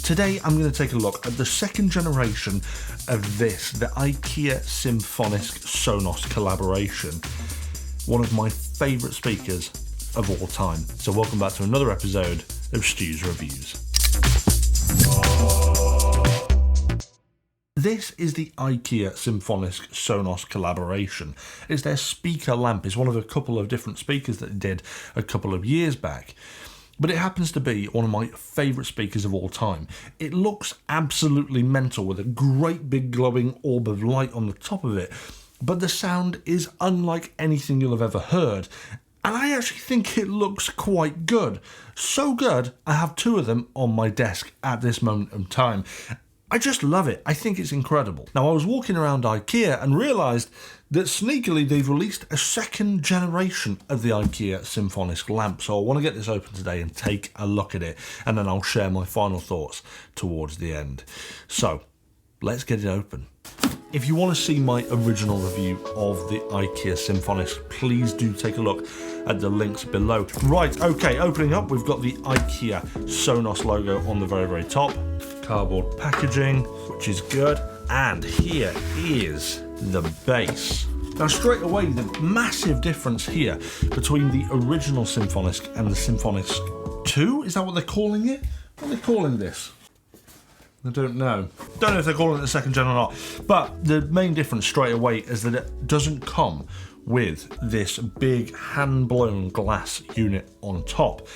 Today I'm going to take a look at the second generation of this, the IKEA Symfonisk SONOS collaboration. One of my favourite speakers of all time. So welcome back to another episode of Stu's Reviews. This is the IKEA Symfonisk SONOS collaboration. It's their speaker lamp. It's one of a couple of different speakers that they did a couple of years back. But it happens to be one of my favourite speakers of all time. It looks absolutely mental with a great big glowing orb of light on the top of it. But the sound is unlike anything you'll have ever heard. And I actually think it looks quite good. So good, I have two of them on my desk at this moment in time. I just love it. I think it's incredible. Now, I was walking around IKEA and realised that sneakily they've released a second generation of the IKEA Symfonisk lamp. So I want to get this open today and take a look at it, and then I'll share my final thoughts towards the end. So let's get it open. If you want to see my original review of the IKEA Symfonisk, please do take a look at the links below. Right, okay, opening up, we've got the IKEA SONOS logo on the very, very top. Cardboard packaging, which is good. And here is the base. Now, straight away, the massive difference here between the original Symfonisk and the Symfonisk 2, is that what they're calling it? What are they calling this? I don't know. Don't know if they're calling it the second gen or not. But the main difference straight away is that it doesn't come with this big hand-blown glass unit on top.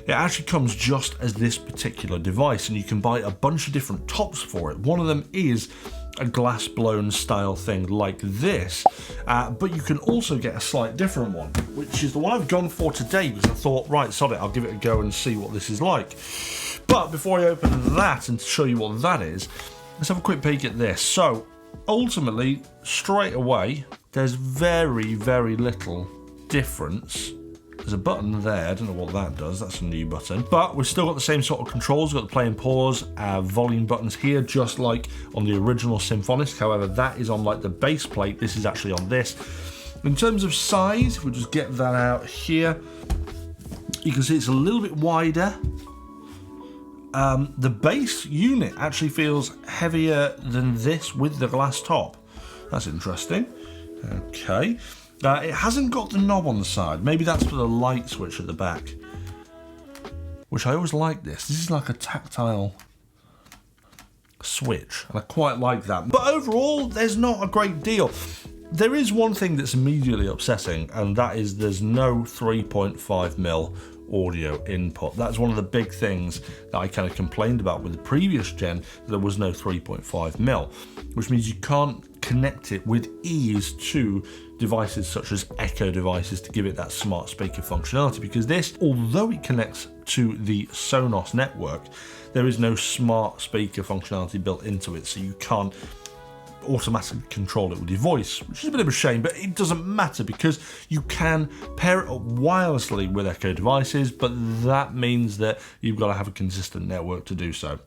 It actually comes just as this particular device, and you can buy a bunch of different tops for it. One of them is a glass-blown style thing like this, but you can also get a slight different one, which is the one I've gone for today because I thought, right, sod it, I'll give it a go and see what this is like. But before I open that and show you what that is, let's have a quick peek at this. So, ultimately, straight away, there's very, very little difference. There's a button there, I don't know what that does, that's a new button. But we've still got the same sort of controls, we've got the play and pause, volume buttons here, just like on the original Symfonisk. However, that is on like the base plate, this is actually on this. In terms of size, we'll just get that out here. You can see it's a little bit wider. The base unit actually feels heavier than this with the glass top. That's interesting. Okay. It hasn't got the knob on the side. Maybe that's for the light switch at the back. Which I always like this. This is like a tactile switch. And I quite like that. But overall, there's not a great deal. There is one thing that's immediately upsetting, and that is there's no 3.5mm audio input. That's one of the big things that I kind of complained about with the previous gen. There was no 3.5mm, which means you can't connect it with ease to devices such as Echo devices to give it that smart speaker functionality, because this, although it connects to the SONOS network, there is no smart speaker functionality built into it, so you can't automatically control it with your voice, which is a bit of a shame, but it doesn't matter because you can pair it up wirelessly with Echo devices, but that means that you've got to have a consistent network to do so.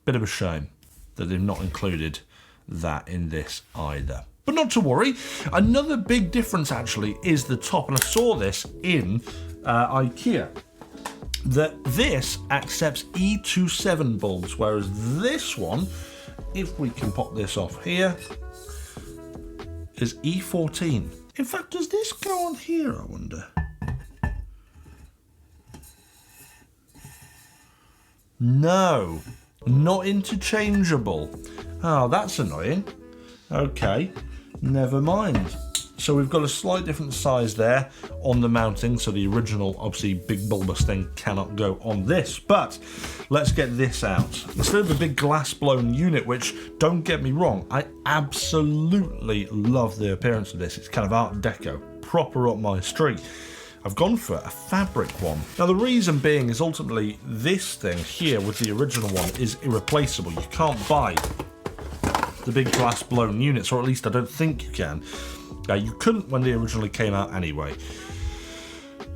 Bit of a shame that they've not included that in this either. But not to worry, another big difference actually is the top, and I saw this in IKEA, that this accepts E27 bulbs, whereas this one, if we can pop this off here, is E14. In fact, does this go on here, I wonder? No, not interchangeable. Oh, that's annoying. Okay, never mind. So we've got a slight different size there on the mounting, so the original, obviously, big bulbous thing cannot go on this. But let's get this out. Instead of the big glass-blown unit, which, don't get me wrong, I absolutely love the appearance of this. It's kind of Art Deco, proper up my street. I've gone for a fabric one. Now, the reason being is ultimately this thing here with the original one is irreplaceable. You can't buy the big glass-blown units, or at least I don't think you can. You couldn't when they originally came out anyway.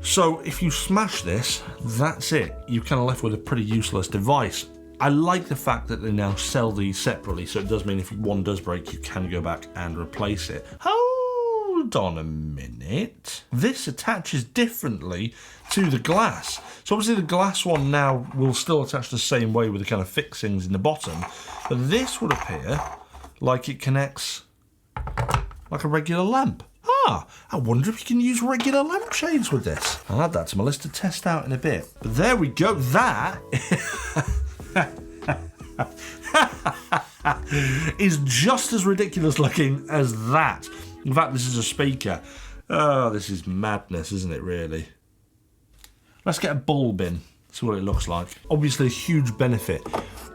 So if you smash this, that's it. You're kind of left with a pretty useless device. I like the fact that they now sell these separately, so it does mean if one does break, you can go back and replace it. Oh, hold on a minute. This attaches differently to the glass. So obviously the glass one now will still attach the same way with the kind of fixings in the bottom, but this would appear like it connects like a regular lamp. Ah, I wonder if you can use regular lampshades with this. I'll add that to my list to test out in a bit. But there we go, that is just as ridiculous looking as that. In fact, this is a speaker. Oh, this is madness, isn't it, really? Let's get a bulb in, see what it looks like. Obviously, a huge benefit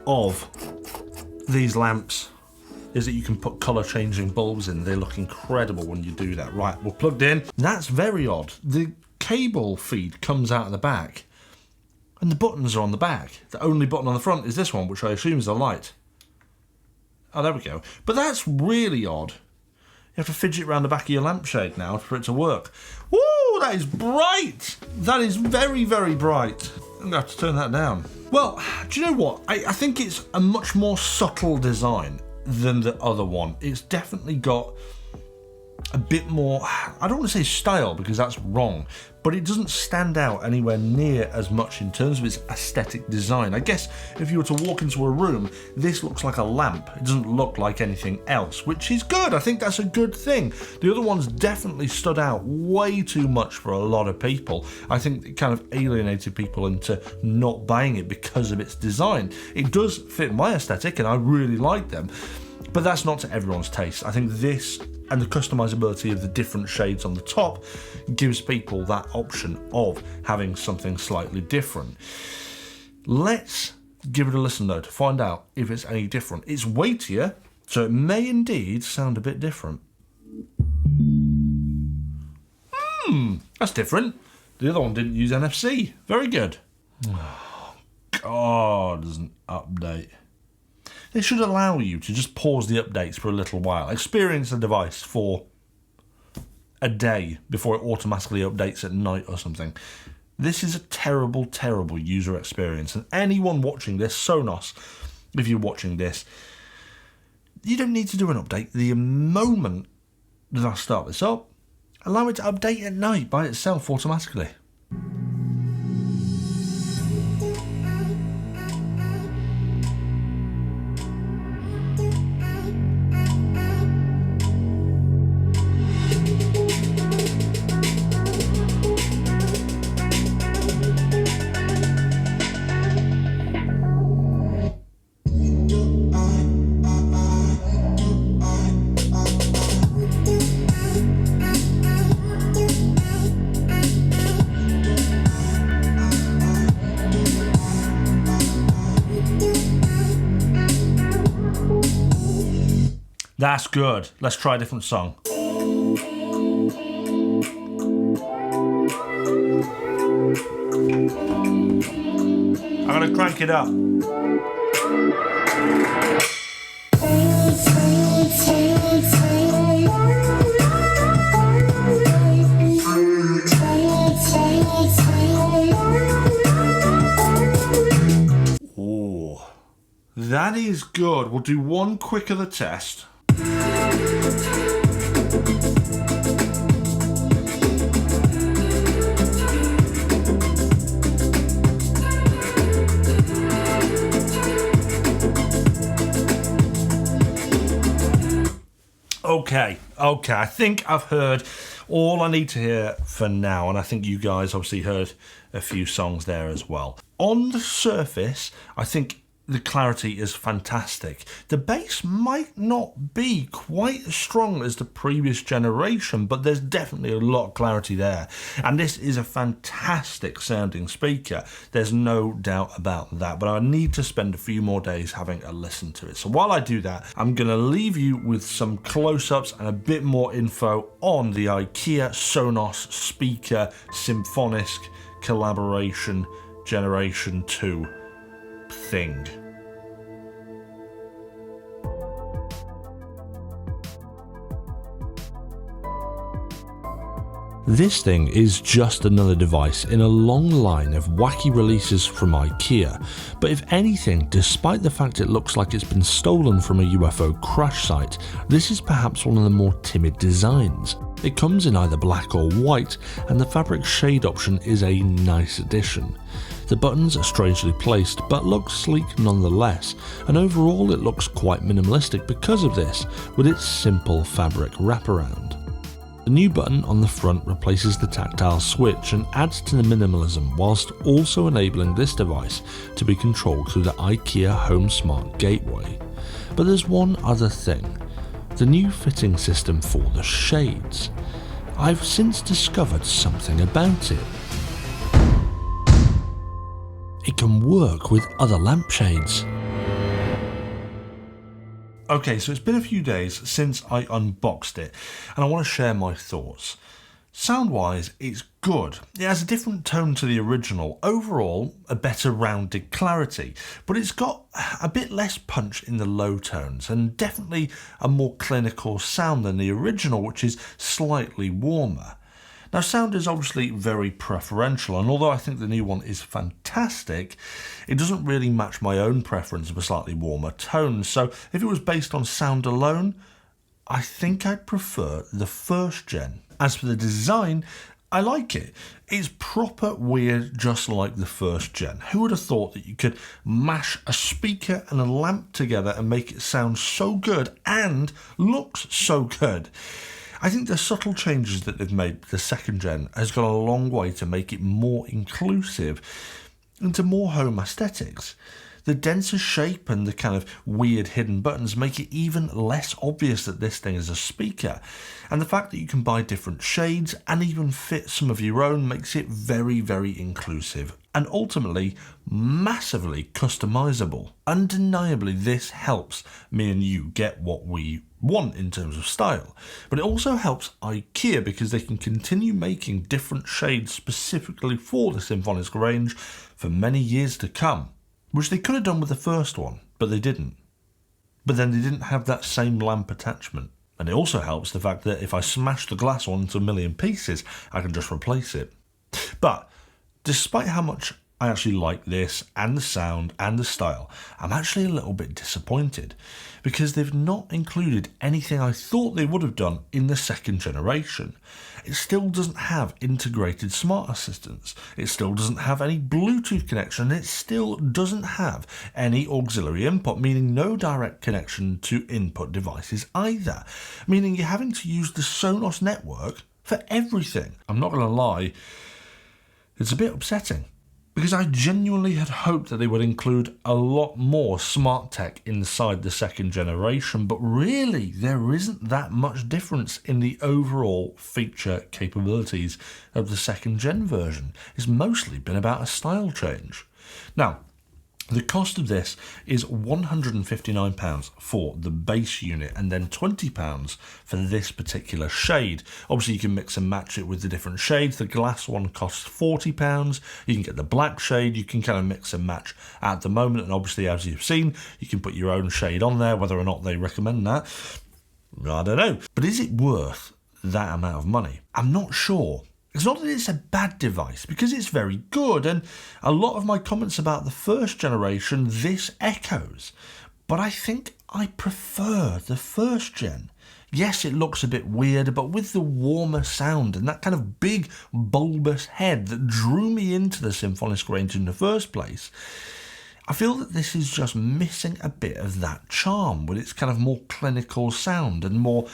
of these lamps is that you can put colour changing bulbs in. They look incredible when you do that. Right, we're plugged in. That's very odd. The cable feed comes out of the back and the buttons are on the back. The only button on the front is this one, which I assume is a light. Oh, there we go. But that's really odd. You have to fidget around the back of your lampshade now for it to work. Woo, that is bright. That is very, very bright. I'm gonna have to turn that down. Well, do you know what? I think it's a much more subtle design than the other one. It's definitely got a bit more, I don't want to say style because that's wrong, but it doesn't stand out anywhere near as much in terms of its aesthetic design. I guess if you were to walk into a room, this looks like a lamp. It doesn't look like anything else, which is good. I think that's a good thing. The other ones definitely stood out way too much for a lot of people. I think it kind of alienated people into not buying it because of its design. It does fit my aesthetic and I really like them, but that's not to everyone's taste. I think this and the customizability of the different shades on the top gives people that option of having something slightly different. Let's give it a listen though to find out if it's any different. It's weightier, so it may indeed sound a bit different. That's different. The other one didn't use NFC. Very good. Oh, God, doesn't update. They should allow you to just pause the updates for a little while. Experience the device for a day before it automatically updates at night or something. This is a terrible, terrible user experience. And anyone watching this, SONOS, if you're watching this, you don't need to do an update. The moment that I start this up, allow it to update at night by itself automatically. That's good. Let's try a different song. I'm gonna crank it up. Oh, that is good. We'll do one quick other test. Okay, I think I've heard all I need to hear for now, and I think you guys obviously heard a few songs there as well. On the surface, I think the clarity is fantastic. The bass might not be quite as strong as the previous generation, but there's definitely a lot of clarity there. And this is a fantastic sounding speaker. There's no doubt about that, but I need to spend a few more days having a listen to it. So while I do that, I'm gonna leave you with some close-ups and a bit more info on the IKEA SONOS speaker Symfonisk collaboration Generation 2 thing. This thing is just another device in a long line of wacky releases from IKEA, but if anything, despite the fact it looks like it's been stolen from a UFO crash site, this is perhaps one of the more timid designs. It comes in either black or white, and the fabric shade option is a nice addition. The buttons are strangely placed, but look sleek nonetheless, and overall it looks quite minimalistic because of this, with its simple fabric wraparound. The new button on the front replaces the tactile switch and adds to the minimalism, whilst also enabling this device to be controlled through the IKEA Home Smart Gateway. But there's one other thing: the new fitting system for the shades. I've since discovered something about it. It can work with other lampshades. Okay, so it's been a few days since I unboxed it, and I want to share my thoughts. Sound-wise, it's good. It has a different tone to the original. Overall, a better rounded clarity, but it's got a bit less punch in the low tones, and definitely a more clinical sound than the original, which is slightly warmer. Now, sound is obviously very preferential, and although I think the new one is fantastic, it doesn't really match my own preference of a slightly warmer tone. So if it was based on sound alone, I think I'd prefer the first gen. As for the design, I like it. It's proper weird, just like the first gen. Who would have thought that you could mash a speaker and a lamp together and make it sound so good and looks so good? I think the subtle changes that they've made to the second gen has gone a long way to make it more inclusive into more home aesthetics. The denser shape and the kind of weird hidden buttons make it even less obvious that this thing is a speaker. And the fact that you can buy different shades and even fit some of your own makes it very, very inclusive and ultimately massively customizable. Undeniably, this helps me and you get what we want in terms of style, but it also helps IKEA because they can continue making different shades specifically for the Symfonisk range for many years to come, which they could have done with the first one, but they didn't. But then they didn't have that same lamp attachment. And it also helps the fact that if I smash the glass one into a million pieces, I can just replace it. But despite how much I actually like this and the sound and the style, I'm actually a little bit disappointed because they've not included anything I thought they would have done in the second generation. It still doesn't have integrated smart assistants, it still doesn't have any Bluetooth connection, it still doesn't have any auxiliary input, meaning no direct connection to input devices either, meaning you're having to use the Sonos network for everything. I'm not going to lie, it's a bit upsetting, because I genuinely had hoped that they would include a lot more smart tech inside the second generation, but really there isn't that much difference in the overall feature capabilities of the second gen version. It's mostly been about a style change. Now, the cost of this is £159 for the base unit and then £20 for this particular shade. Obviously you can mix and match it with the different shades. The glass one costs £40. You can get the black shade. You can kind of mix and match at the moment, and obviously, as you've seen, you can put your own shade on there. Whether or not they recommend that, I don't know. But is it worth that amount of money? I'm not sure. It's not that it's a bad device, because it's very good, and a lot of my comments about the first generation this echoes, but I think I prefer the first gen. Yes, it looks a bit weird, but with the warmer sound and that kind of big bulbous head that drew me into the Symfonisk range in the first place, I feel that this is just missing a bit of that charm with its kind of more clinical sound and more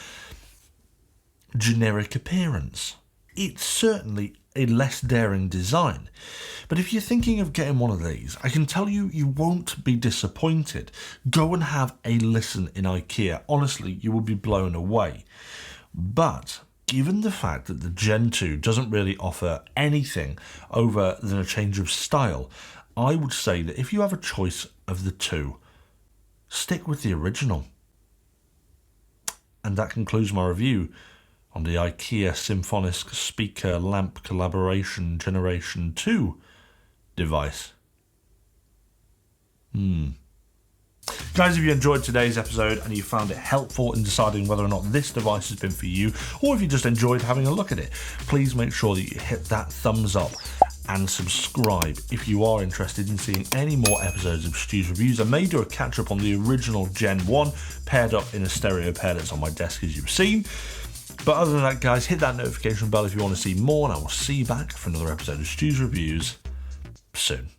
generic appearance. It's certainly a less daring design, but if you're thinking of getting one of these, I can tell you, you won't be disappointed. Go and have a listen in IKEA. Honestly, you will be blown away. But given the fact that the Gen 2 doesn't really offer anything other than a change of style, I would say that if you have a choice of the two, stick with the original. And that concludes my review on the IKEA Symfonisk Speaker Lamp Collaboration Generation 2 device. Guys, if you enjoyed today's episode and you found it helpful in deciding whether or not this device has been for you, or if you just enjoyed having a look at it, please make sure that you hit that thumbs up and subscribe if you are interested in seeing any more episodes of Stu's Reviews. I may do a catch up on the original Gen 1 paired up in a stereo pair that's on my desk, as you've seen. But other than that, guys, hit that notification bell if you want to see more, and I will see you back for another episode of Stu's Reviews soon.